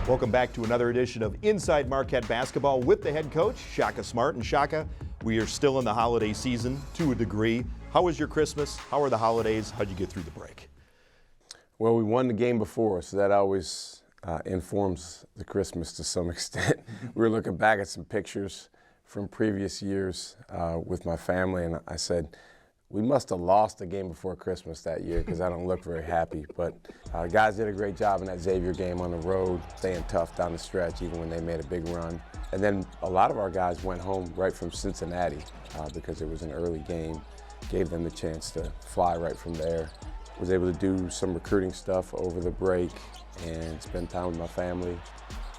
Welcome back to another edition of Inside Marquette Basketball with the head coach, Shaka Smart. And Shaka, we are still in the holiday season to a degree. How was your Christmas? How are the holidays? How'd you get through the break? Well, we won the game before, so that always informs the Christmas to some extent. We were looking back at some pictures from previous years with my family, and I said, we must have lost the game before Christmas that year because I don't look very happy. But guys did a great job in that Xavier game on the road, staying tough down the stretch even when they made a big run. And then a lot of our guys went home right from Cincinnati because it was an early game, gave them the chance to fly right from there. Was able to do some recruiting stuff over the break and spend time with my family.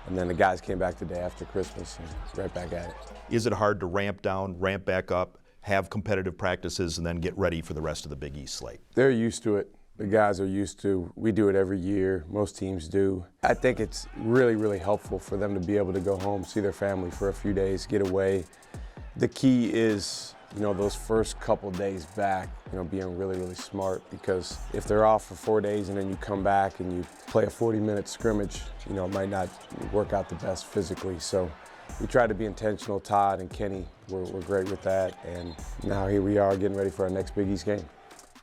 And then the guys came back the day after Christmas and right back at it. Is it hard to ramp down, ramp back up, have competitive practices, and then get ready for the rest of the Big East slate? They're used to it. The guys are used to. We do it every year. Most teams do. I think it's really, really helpful for them to be able to go home, see their family for a few days, get away. The key is, those first couple days back, being really, really smart, because if they're off for 4 days and then you come back and you play a 40-minute scrimmage, it might not work out the best physically. So we try to be intentional. Todd and Kenny were great with that, and now here we are getting ready for our next Big East game.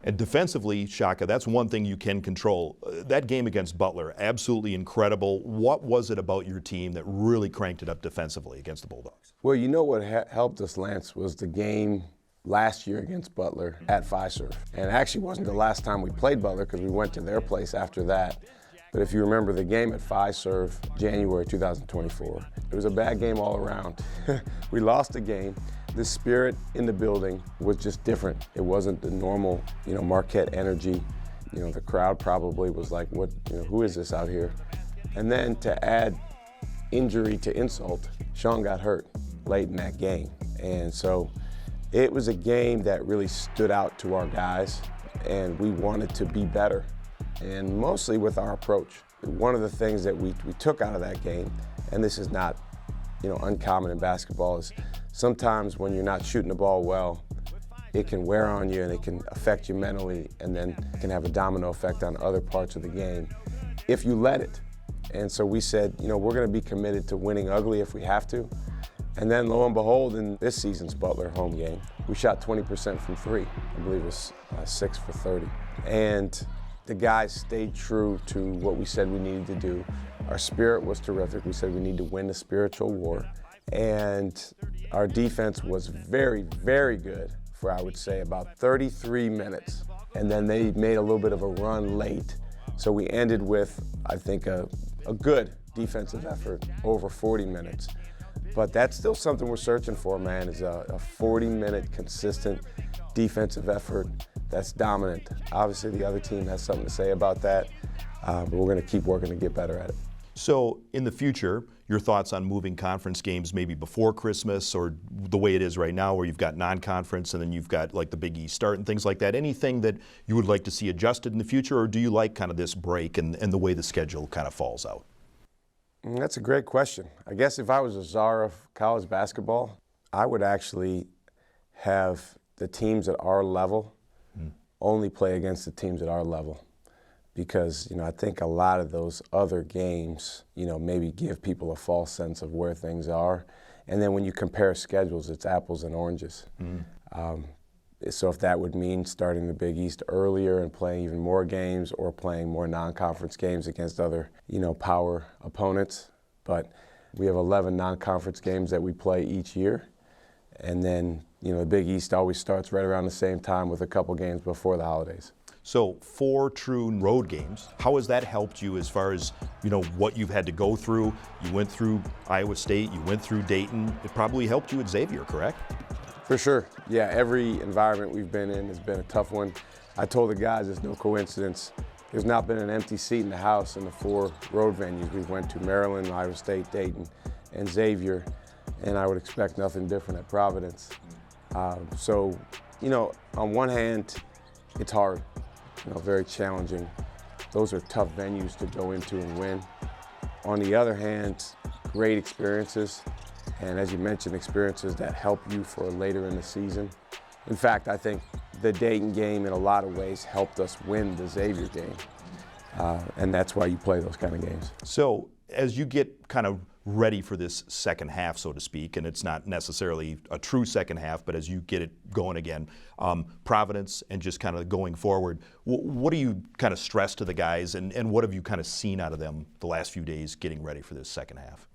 And defensively, Shaka, that's one thing you can control. That game against Butler, absolutely incredible. What was it about your team that really cranked it up defensively against the Bulldogs? Well, what helped us, Lance, was the game last year against Butler at Fiserv. And it actually wasn't the last time we played Butler because we went to their place after that. But if you remember the game at Fiserv, January 2024, it was a bad game all around. We lost the game. The spirit in the building was just different. It wasn't the normal, Marquette energy. The crowd probably was like, what, who is this out here? And then to add injury to insult, Sean got hurt late in that game. And so it was a game that really stood out to our guys, and we wanted to be better, and mostly with our approach. One of the things that we took out of that game, and this is not uncommon in basketball, is sometimes when you're not shooting the ball well, it can wear on you and it can affect you mentally, and then it can have a domino effect on other parts of the game if you let it. And so we said, we're going to be committed to winning ugly if we have to. And then lo and behold, in this season's Butler home game, we shot 20% from three. I believe it was 6 for 30. And the guys stayed true to what we said we needed to do. Our spirit was terrific. We said we need to win the spiritual war. And our defense was very, very good for, I would say, about 33 minutes. And then they made a little bit of a run late. So we ended with, I think, a good defensive effort over 40 minutes. But that's still something we're searching for, man, is a 40-minute consistent defensive effort that's dominant. Obviously, the other team has something to say about that, but we're going to keep working to get better at it. So in the future, your thoughts on moving conference games maybe before Christmas, or the way it is right now where you've got non-conference and then you've got like the Big East start and things like that? Anything that you would like to see adjusted in the future, or do you like kind of this break and the way the schedule kind of falls out? That's a great question. I guess if I was a czar of college basketball, I would actually have the teams at our level only play against the teams at our level. Because, I think a lot of those other games, maybe give people a false sense of where things are. And then when you compare schedules, it's apples and oranges. So if that would mean starting the Big East earlier and playing even more games, or playing more non-conference games against other, power opponents. But we have 11 non-conference games that we play each year. And then, the Big East always starts right around the same time with a couple games before the holidays. So 4 true road games. How has that helped you as far as, what you've had to go through? You went through Iowa State, you went through Dayton. It probably helped you at Xavier, correct? For sure. Yeah, every environment we've been in has been a tough one. I told the guys it's no coincidence. There's not been an empty seat in the house in the 4 road venues we went to: Maryland, Iowa State, Dayton, and Xavier. And I would expect nothing different at Providence. So, on one hand, it's hard, very challenging. Those are tough venues to go into and win. On the other hand, great experiences. And as you mentioned, experiences that help you for later in the season. In fact, I think the Dayton game in a lot of ways helped us win the Xavier game. And that's why you play those kind of games. So as you get kind of ready for this second half, so to speak, and it's not necessarily a true second half, but as you get it going again, Providence and just kind of going forward, what do you kind of stress to the guys, and what have you kind of seen out of them the last few days getting ready for this second half?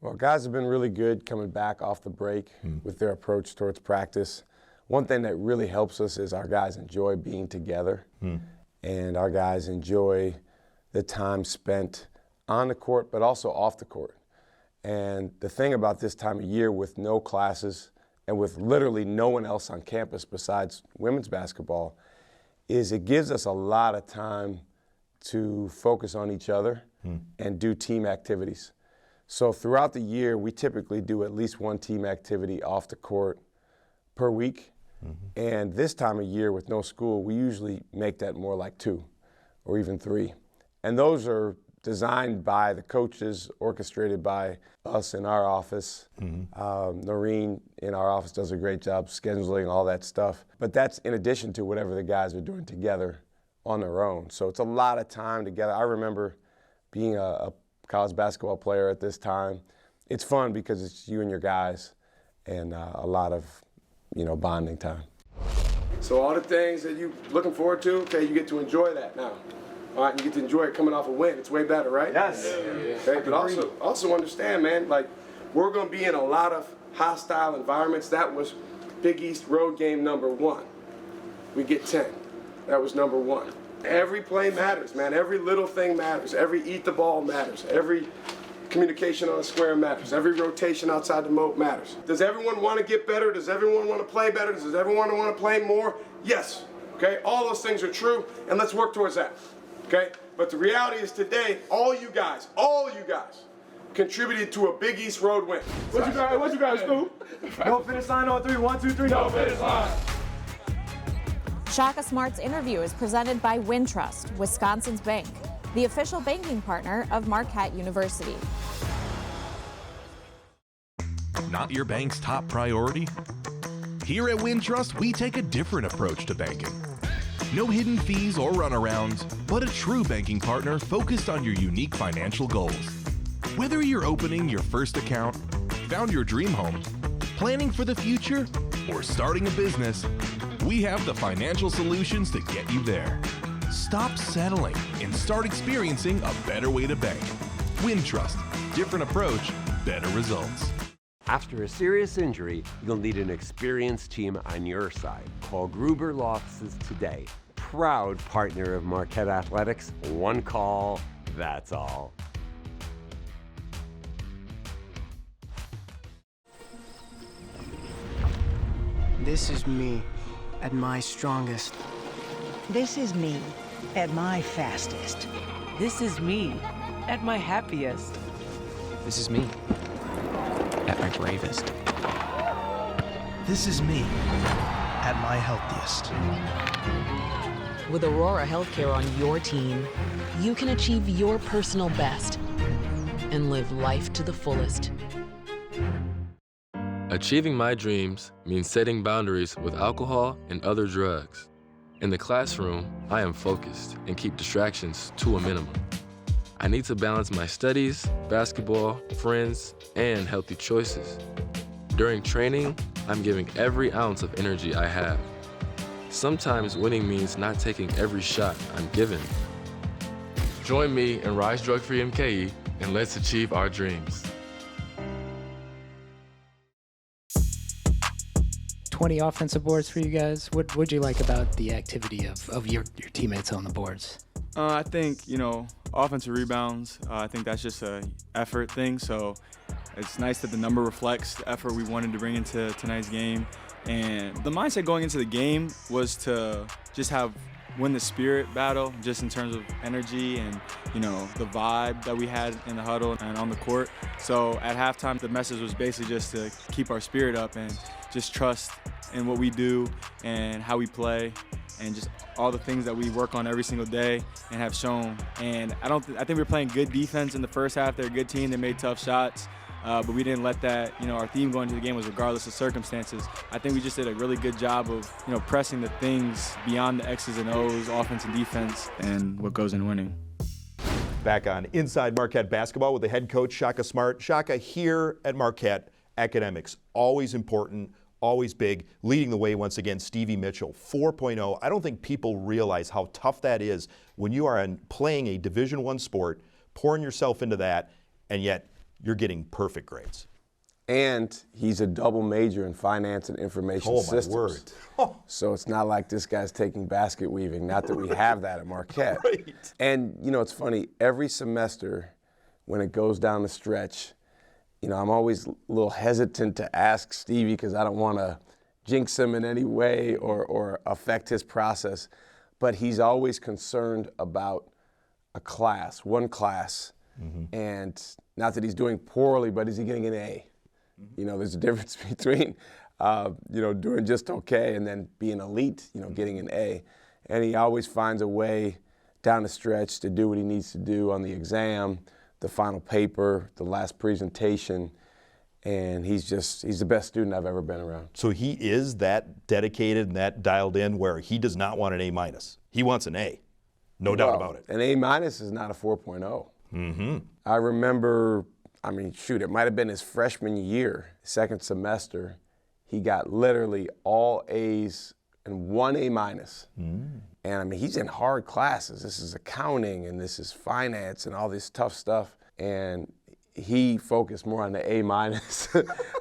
Well, guys have been really good coming back off the break with their approach towards practice. One thing that really helps us is our guys enjoy being together, and our guys enjoy the time spent on the court, but also off the court. And the thing about this time of year with no classes and with literally no one else on campus besides women's basketball is it gives us a lot of time to focus on each other and do team activities. So throughout the year, we typically do at least one team activity off the court per week. And this time of year with no school, we usually make that more like 2 or even 3. And those are designed by the coaches, orchestrated by us in our office. Noreen in our office does a great job scheduling all that stuff. But that's in addition to whatever the guys are doing together on their own. So it's a lot of time together. I remember being a college basketball player at this time. It's fun because it's you and your guys and a lot of, bonding time. So all the things that you're looking forward to, okay, you get to enjoy that now. All right, you get to enjoy it coming off a win. It's way better, right? Yes. Okay, but also understand, man, like we're going to be in a lot of hostile environments. That was Big East road game number 1. We get 10. That was number 1. Every play matters, man. Every little thing matters. Every eat the ball matters. Every communication on a square matters. Every rotation outside the moat matters. Does everyone want to get better? Does everyone want to play better? Does everyone want to play more? Yes. Okay, all those things are true, and let's work towards that. Okay, but the reality is today, all you guys contributed to a Big East road win. What you guys do? No finish line on 3. 1, 2, 3. No finish line. Shaka Smart's interview is presented by Wintrust, Wisconsin's bank, the official banking partner of Marquette University. Not your bank's top priority? Here at Wintrust, we take a different approach to banking. No hidden fees or runarounds, but a true banking partner focused on your unique financial goals. Whether you're opening your first account, found your dream home, planning for the future, or starting a business, we have the financial solutions to get you there. Stop settling and start experiencing a better way to bank. Wintrust, different approach, better results. After a serious injury, you'll need an experienced team on your side. Call Gruber Law Offices today. Proud partner of Marquette Athletics. One call, that's all. This is me at my strongest. This is me at my fastest. This is me at my happiest. This is me at my bravest. This is me at my healthiest. With Aurora Healthcare on your team, you can achieve your personal best and live life to the fullest. Achieving my dreams means setting boundaries with alcohol and other drugs. In the classroom, I am focused and keep distractions to a minimum. I need to balance my studies, basketball, friends, and healthy choices. During training, I'm giving every ounce of energy I have. Sometimes winning means not taking every shot I'm given. Join me in Rise Drug Free MKE and let's achieve our dreams. 20 offensive boards for you guys. What'd you like about the activity of your teammates on the boards? I think, offensive rebounds, I think that's just an effort thing. So it's nice that the number reflects the effort we wanted to bring into tonight's game. And the mindset going into the game was to just win the spirit battle, just in terms of energy and, the vibe that we had in the huddle and on the court. So at halftime, the message was basically just to keep our spirit up and just trust in what we do and how we play and just all the things that we work on every single day and have shown. And I think we were playing good defense in the first half. They're a good team. They made tough shots. But we didn't let that, our theme going into the game was regardless of circumstances. I think we just did a really good job of, pressing the things beyond the X's and O's, offense and defense, and what goes in winning. Back on Inside Marquette Basketball with the head coach, Shaka Smart. Shaka, here at Marquette, academics, always important, always big. Leading the way once again, Stevie Mitchell, 4.0. I don't think people realize how tough that is when you are playing a Division I sport, pouring yourself into that, and yet you're getting perfect grades. And he's a double major in finance and information systems. My word. Oh. So it's not like this guy's taking basket weaving. Not that we have that at Marquette. Right. And, you know, it's funny. Every semester, when it goes down the stretch, you know, I'm always a little hesitant to ask Stevie because I don't want to jinx him in any way or affect his process. But he's always concerned about a class, one class. Mm-hmm. And not that he's doing poorly, but is he getting an A? You know, there's a difference between, you know, doing just okay and then being elite, you know, getting an A. And he always finds a way down the stretch to do what he needs to do on the exam, the final paper, the last presentation. And he's the best student I've ever been around. So he is that dedicated and that dialed in where he does not want an A-. He wants an A. No doubt about it. An A- is not a 4.0. Mm-hmm. I remember, I mean, shoot, it might have been his freshman year, second semester. He got literally all A's and one A-. And I mean, he's in hard classes. This is accounting and this is finance and all this tough stuff. And he focused more on the A-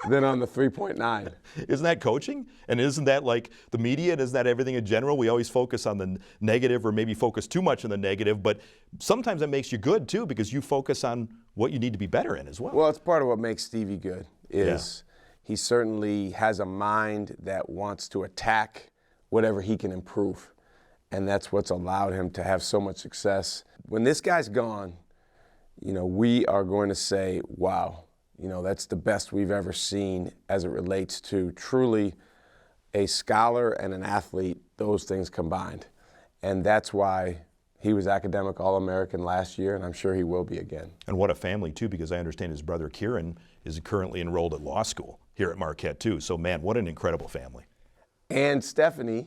than on the 3.9. Isn't that coaching? And isn't that like the media? And isn't that everything in general? We always focus on the negative or maybe focus too much on the negative, but sometimes that makes you good too because you focus on what you need to be better in as well. Well, it's part of what makes Stevie good is he certainly has a mind that wants to attack whatever he can improve. And that's what's allowed him to have so much success. When this guy's gone, you know, we are going to say, wow, you know, that's the best we've ever seen as it relates to truly a scholar and an athlete, those things combined. And that's why he was academic All-American last year, and I'm sure he will be again. And what a family, too, because I understand his brother Kieran is currently enrolled at law school here at Marquette, too. So, man, what an incredible family. And Stephanie,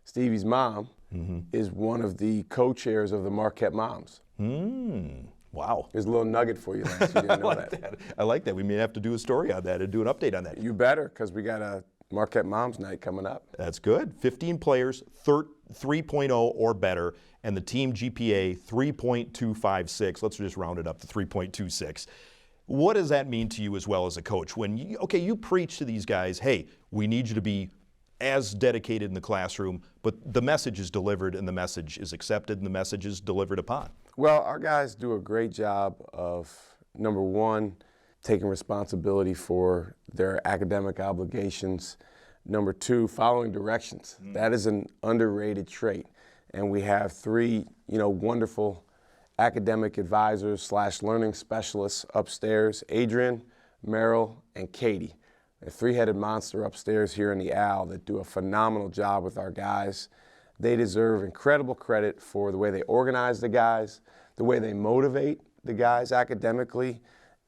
Stevie's mom, is one of the co-chairs of the Marquette Moms. Wow. Here's a little nugget for you, Lance. You didn't know that. I like that. We may have to do a story on that and do an update on that. You better, because we got a Marquette Moms Night coming up. That's good. 15 players, 3.0 or better, and the team GPA 3.256. Let's just round it up to 3.26. What does that mean to you as well as a coach? When you preach to these guys, hey, we need you to be as dedicated in the classroom, but the message is delivered and the message is accepted and the message is delivered upon. Well, our guys do a great job of, number one, taking responsibility for their academic obligations. Number two, following directions. That is an underrated trait. And we have three, you know, wonderful academic advisors / learning specialists upstairs, Adrian, Merrill, and Katie. A three-headed monster upstairs here in the Al that do a phenomenal job with our guys. They deserve incredible credit for the way they organize the guys, the way they motivate the guys academically,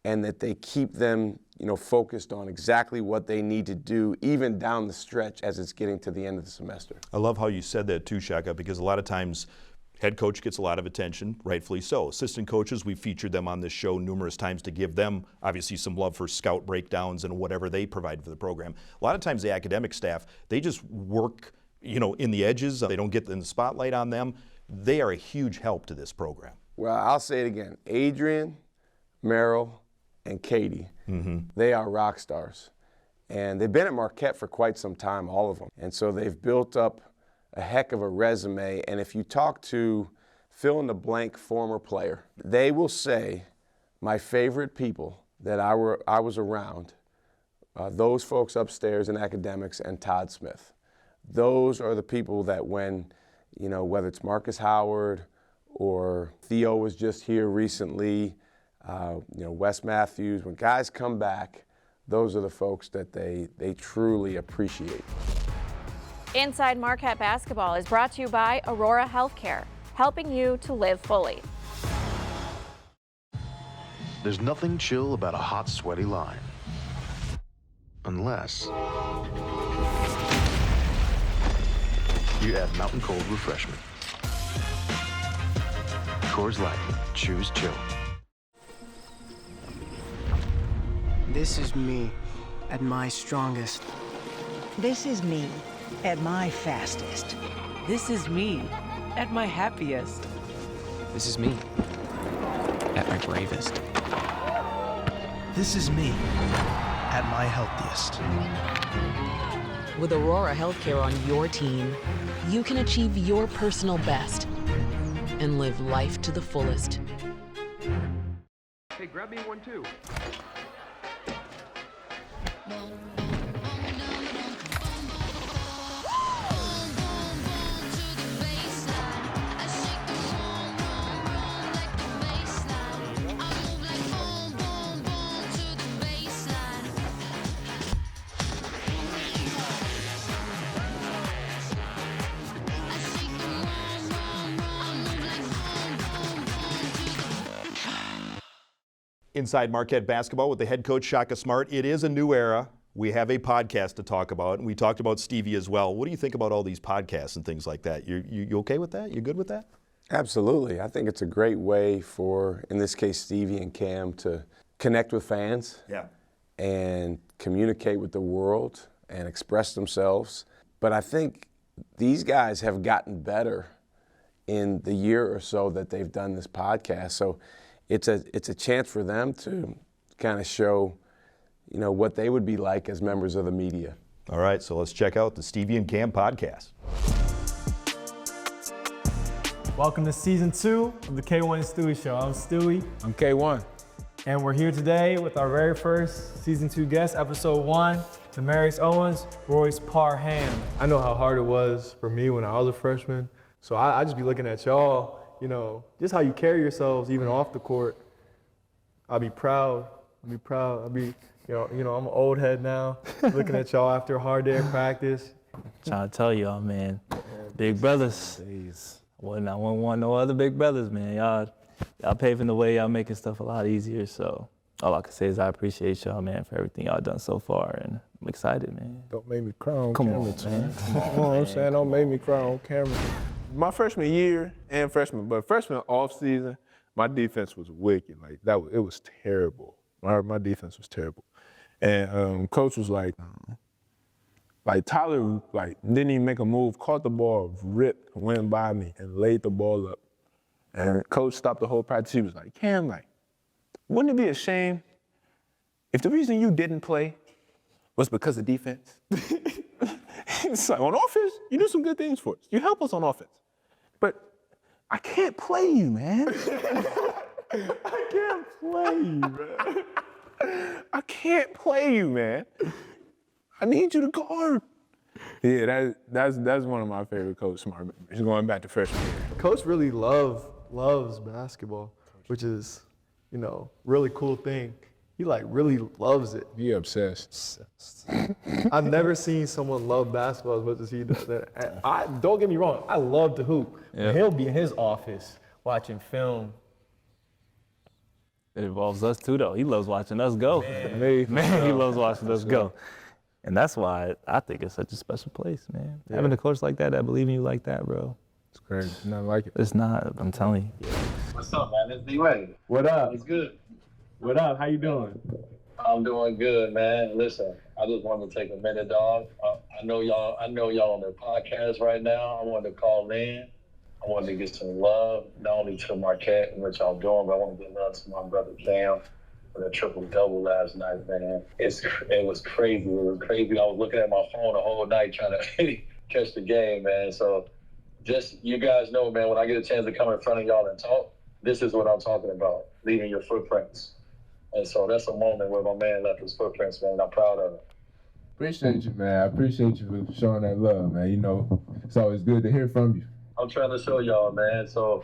and that they keep them, you know, focused on exactly what they need to do, even down the stretch as it's getting to the end of the semester. I love how you said that too, Shaka, because a lot of times head coach gets a lot of attention, rightfully so. Assistant coaches, we've featured them on this show numerous times to give them, obviously, some love for scout breakdowns and whatever they provide for the program. A lot of times the academic staff, they just work, you know, in the edges. They don't get the spotlight on them. They are a huge help to this program. Well, I'll say it again. Adrian, Merrill, and Katie, they are rock stars. And they've been at Marquette for quite some time, all of them. And so they've built up a heck of a resume, and if you talk to fill-in-the-blank former player, they will say, my favorite people that I was around, those folks upstairs in academics and Todd Smith. Those are the people that when, you know, whether it's Marcus Howard or Theo was just here recently, you know, Wes Matthews, when guys come back, those are the folks that they truly appreciate. Inside Marquette Basketball is brought to you by Aurora Healthcare, helping you to live fully. There's nothing chill about a hot, sweaty line. Unless you add Mountain Cold Refreshment. Coors Light. Choose chill. This is me at my strongest. This is me at my fastest. This is me at my happiest. This is me at my bravest. This is me at my healthiest. With Aurora Healthcare on your team, you can achieve your personal best and live life to the fullest. Hey, grab me one too. Inside Marquette basketball with the head coach Shaka Smart. It is a new era. We have a podcast to talk about, and we talked about Stevie as well. What do you think about all these podcasts and things like that? You okay with that? You good with that? Absolutely. I think it's a great way for, in this case, Stevie and Cam to connect with fans and communicate with the world and express themselves. But I think these guys have gotten better in the year or so that they've done this podcast. So it's a chance for them to kind of show, you know, what they would be like as members of the media. All right, so let's check out the Stevie and Cam podcast. Welcome to season 2 of the K1 and Stewie Show. I'm Stewie. I'm K1. And we're here today with our very first season 2 guest, episode 1, Demarius Owens, Royce Parham. I know how hard it was for me when I was a freshman, so I just be looking at y'all, you know, just how you carry yourselves even off the court. I'll be proud. I'll be, you know, I'm an old head now, looking at y'all after a hard day of practice. Trying to tell y'all, man, big brothers. I wouldn't want no other big brothers, man. Y'all paving the way, y'all making stuff a lot easier. So all I can say is I appreciate y'all, man, for everything y'all done so far, and I'm excited, man. Don't make me cry on Come camera, on, man. You know what I'm saying? Don't make me cry on camera. My freshman year and freshman off season, my defense was wicked. Like it was terrible. My defense was terrible, and coach was like Tyler didn't even make a move, caught the ball, ripped, went by me, and laid the ball up. And coach stopped the whole practice. He was like, Cam, wouldn't it be a shame if the reason you didn't play was because of defense? It's like, on offense, you do some good things for us. You help us on offense. But I can't play you, man. I can't play you, man. I can't play you, man. I need you to guard. Yeah, that's one of my favorite Coach Smart memories, going back to freshman year. Coach really loves basketball, which is, you know, really cool thing. He really loves it. He obsessed. I've never seen someone love basketball as much as he does. Don't get me wrong, I love to hoop. Yeah. He'll be in his office watching film. It involves us too, though. He loves watching us go. Man, he loves watching us go. And that's why I think it's such a special place, man. Yeah. Having a coach like that believe in you like that, bro. It's crazy. Nothing like it. It's not, I'm telling you. What's up, man? It's D-Wade. What up? It's good. What up? How you doing? I'm doing good, man. Listen, I just wanted to take a minute, dog. I know y'all on the podcast right now. I wanted to call in. I wanted to get some love, not only to Marquette and what y'all doing, but I want to get love to my brother Cam for the triple-double last night, man. It was crazy. It was crazy. I was looking at my phone the whole night trying to catch the game, man. So just, you guys know, man, when I get a chance to come in front of y'all and talk, this is what I'm talking about, leaving your footprints. And so that's a moment where my man left his footprints, man. I'm proud of it. Appreciate you, man. I appreciate you for showing that love, man. You know, it's always good to hear from you. I'm trying to show y'all, man. So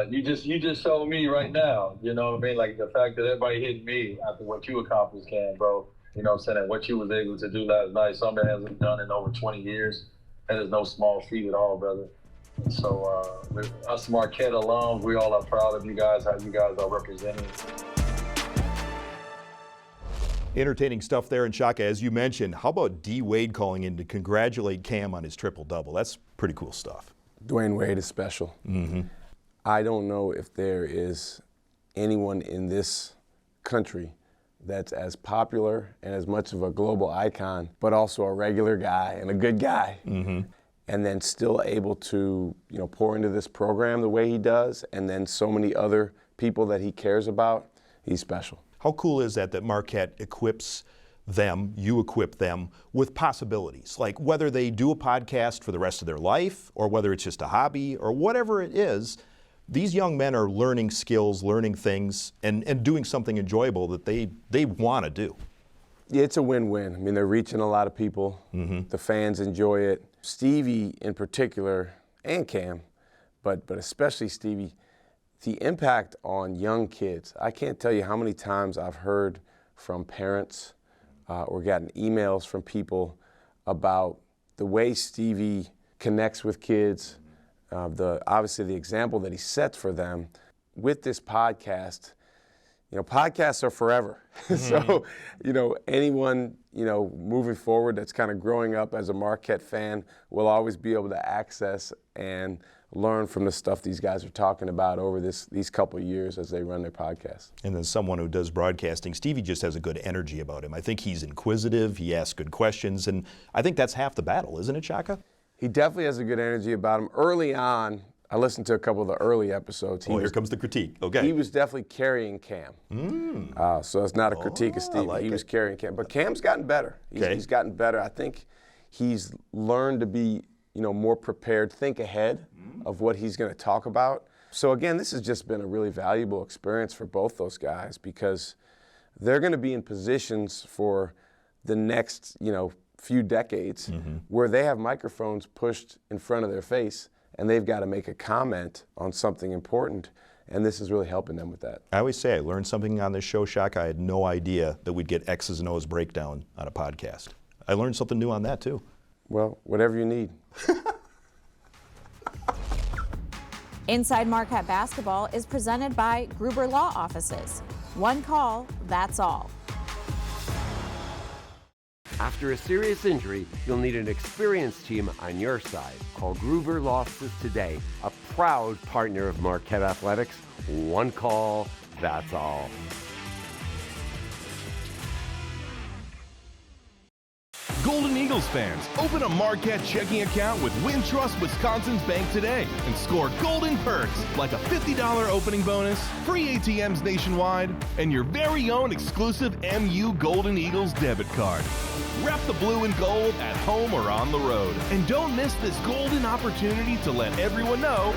you just showed me right now, you know what I mean? Like the fact that everybody hit me after what you accomplished, Cam, bro. You know what I'm saying? And what you was able to do last night, something that hasn't done in over 20 years. That is no small feat at all, brother. And so us Marquette alums, we all are proud of you guys, how you guys are representing. Entertaining stuff there in Shaka, as you mentioned. How about D. Wade calling in to congratulate Cam on his triple-double? That's pretty cool stuff. Dwayne Wade is special. Mm-hmm. I don't know if there is anyone in this country that's as popular and as much of a global icon, but also a regular guy and a good guy. Mm-hmm. And then still able to, pour into this program the way he does, and then so many other people that he cares about. He's special. How cool is that Marquette equips them, you equip them with possibilities? Like whether they do a podcast for the rest of their life, or whether it's just a hobby, or whatever it is, these young men are learning skills, learning things, and doing something enjoyable that they want to do. Yeah, it's a win-win. I mean, they're reaching a lot of people. Mm-hmm. The fans enjoy it. Stevie in particular, and Cam, but especially Stevie, the impact on young kids. I can't tell you how many times I've heard from parents or gotten emails from people about the way Stevie connects with kids, obviously the example that he sets for them. With this podcast, podcasts are forever. So, anyone, moving forward that's kind of growing up as a Marquette fan will always be able to access and learn from the stuff these guys are talking about over these couple of years as they run their podcast. And then someone who does broadcasting, Stevie just has a good energy about him. I think he's inquisitive, he asks good questions, and I think that's half the battle, isn't it, Shaka? He definitely has a good energy about him. Early on, I listened to a couple of the early episodes. Here comes the critique. Okay. He was definitely carrying Cam. So it's not a critique of Stevie. He was carrying Cam. But Cam's gotten better. He's gotten better. I think he's learned to be, more prepared, think ahead of what he's going to talk about. So again, this has just been a really valuable experience for both those guys because they're going to be in positions for the next, few decades where they have microphones pushed in front of their face and they've got to make a comment on something important, and this is really helping them with that. I always say I learned something on this show, Shaka. I had no idea that we'd get X's and O's breakdown on a podcast. I learned something new on that, too. Well, whatever you need. Inside Marquette Basketball is presented by Gruber Law Offices. One call, that's all. After a serious injury, you'll need an experienced team on your side. Call Gruber Law Offices today, a proud partner of Marquette Athletics. One call, that's all. Golden Eagles fans, open a Marquette checking account with Wintrust Wisconsin's Bank today and score golden perks like a $50 opening bonus, free ATMs nationwide, and your very own exclusive MU Golden Eagles debit card. Rep the blue and gold at home or on the road. And don't miss this golden opportunity to let everyone know.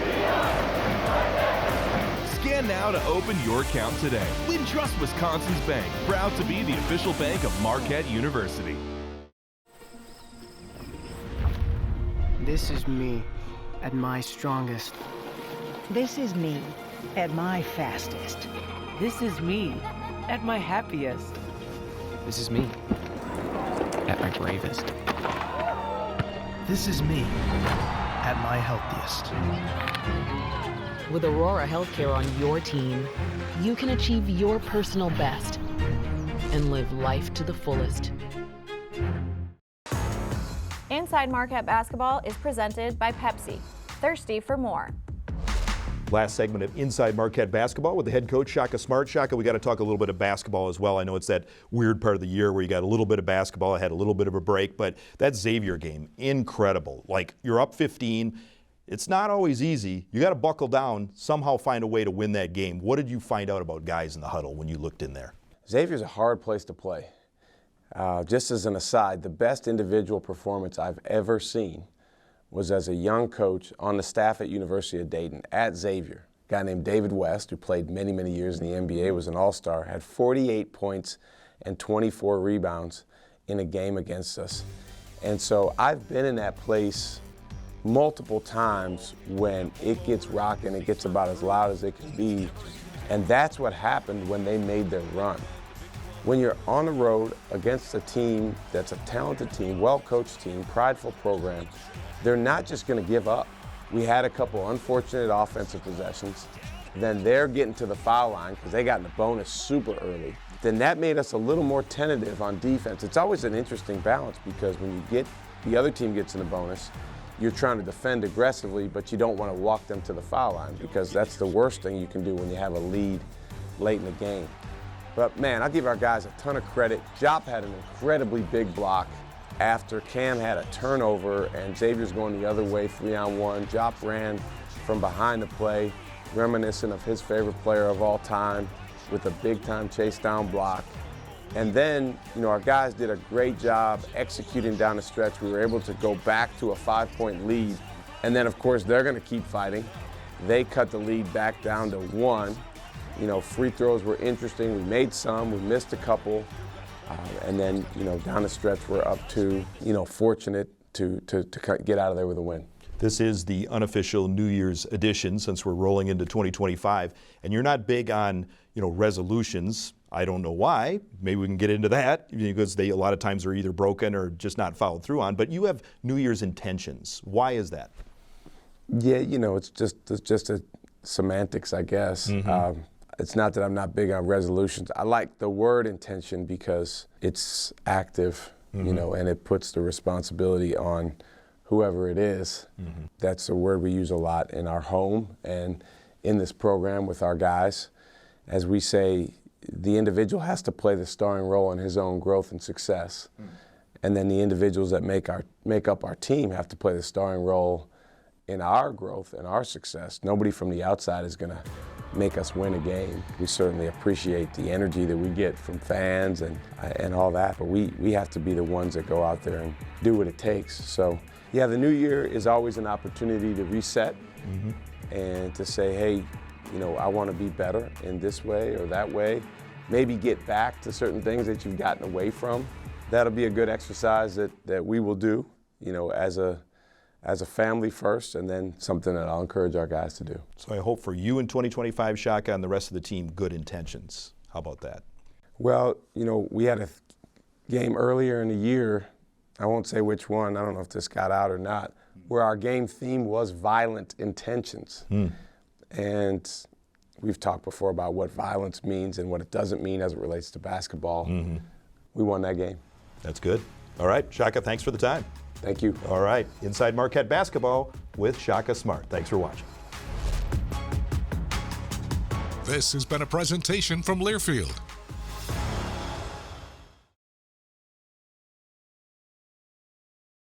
Scan now to open your account today. Wintrust Wisconsin's Bank, proud to be the official bank of Marquette University. This is me at my strongest. This is me at my fastest. This is me at my happiest. This is me at my bravest. This is me at my healthiest. With Aurora Healthcare on your team, you can achieve your personal best and live life to the fullest. Inside Marquette Basketball is presented by Pepsi. Thirsty for more. Last segment of Inside Marquette Basketball with the head coach, Shaka Smart. Shaka, we got to talk a little bit of basketball as well. I know it's that weird part of the year where you got a little bit of basketball. I had a little bit of a break, but that Xavier game, incredible. Like, you're up 15. It's not always easy. You got to buckle down, somehow find a way to win that game. What did you find out about guys in the huddle when you looked in there? Xavier's a hard place to play. Just as an aside, the best individual performance I've ever seen was as a young coach on the staff at University of Dayton at Xavier. A guy named David West, who played many, many years in the NBA, was an all-star, had 48 points and 24 rebounds in a game against us. And so I've been in that place multiple times when it gets rocking, it gets about as loud as it can be. And that's what happened when they made their run. When you're on the road against a team that's a talented team, well-coached team, prideful program, they're not just going to give up. We had a couple unfortunate offensive possessions. Then they're getting to the foul line because they got in the bonus super early. Then that made us a little more tentative on defense. It's always an interesting balance because when you get the other team gets in the bonus, you're trying to defend aggressively, but you don't want to walk them to the foul line because that's the worst thing you can do when you have a lead late in the game. But man, I give our guys a ton of credit. Jop had an incredibly big block after Cam had a turnover and Xavier's going the other way 3-on-1. Jop ran from behind the play, reminiscent of his favorite player of all time with a big-time chase down block. And then, our guys did a great job executing down the stretch. We were able to go back to a 5-point lead. And then, of course, they're going to keep fighting. They cut the lead back down to 1. Free throws were interesting. We made some, we missed a couple. And then, down the stretch, we're up to, fortunate to get out of there with a win. This is the unofficial New Year's edition since we're rolling into 2025. And you're not big on, resolutions. I don't know why. Maybe we can get into that because they a lot of times are either broken or just not followed through on. But you have New Year's intentions. Why is that? Yeah, it's just a semantics, I guess. Mm-hmm. It's not that I'm not big on resolutions. I like the word intention because it's active, Mm-hmm. and it puts the responsibility on whoever it is. Mm-hmm. That's a word we use a lot in our home and in this program with our guys. As we say, the individual has to play the starring role in his own growth and success. And then the individuals that make up our team have to play the starring role in our growth and our success. Nobody from the outside is going to make us win a game. We certainly appreciate the energy that we get from fans and all that, but we have to be the ones that go out there and do what it takes. So, yeah, the new year is always an opportunity to reset and to say, hey, I want to be better in this way or that way. Maybe get back to certain things that you've gotten away from. That'll be a good exercise that we will do, as a family first, and then something that I'll encourage our guys to do. So I hope for you in 2025, Shaka, and the rest of the team, good intentions. How about that? Well, we had a game earlier in the year, I won't say which one, I don't know if this got out or not, where our game theme was violent intentions. And we've talked before about what violence means and what it doesn't mean as it relates to basketball. We won that game. That's good. All right, Shaka, thanks for the time. Thank you. All right, Inside Marquette Basketball with Shaka Smart. Thanks for watching. This has been a presentation from Learfield,